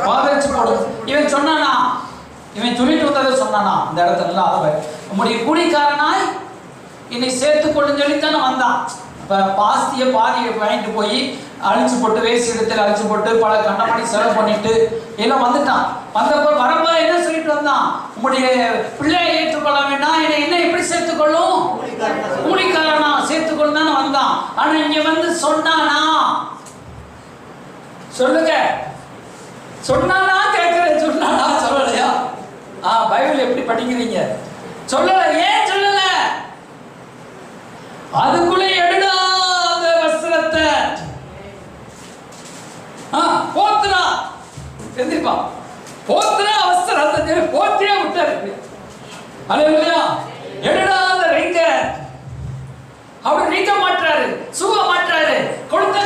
பாதரிச்சு போடு. இவன் சொன்னானா, இவன் சொல்லிட்டு வந்ததை சொன்னானா இந்த இடத்துல, அவன் உம்முடைய கூலிக்காரனாய் என்னை சேர்த்துக்கொள்ளுன்னு சொல்லித்தானே வந்தான். இப்போ பாஸ்தியை பாதியை வாங்கிட்டு போய் அழிச்சு போட்டு, வேஸ்ட் இடத்துல அழிச்சு போட்டு பல கண்டமணி செலவு பண்ணிட்டு எல்லாம் வந்துட்டான். வந்தப்போ வரும்போது என்ன சொல்லிட்டு வந்தான், உங்களுடைய பிள்ளையை ஏற்றுக்கொள்ள வேண்டாம், என்னை என்ன எப்படி சேர்த்துக்கொள்ளும், கூலிக்காரனா சேர்த்துக்கொள்ளும் தானே வந்தான். ஆனா இங்க வந்து சொன்னானா, சொல்லுங்க, சொன்னானா கேட்கிறேன், சொன்னானா சொல்லலையா? பைபிள் எப்படி படிக்கிறீங்க? சொல்லல. ஏன் சொல்லல? அதுக்குள்ளே எடுடா அந்த வஸ்திரத்தை, போத்துனா எந்திரிப்பா, போத்துனா வஸ்திரத்தை போத்தியா விட்டாரு. அல்லேலூயா. எடுடா அந்த ரிங்க, அவர் ரிங்க மாற்றாரு, சுக மாற்றாரு, கொடுத்த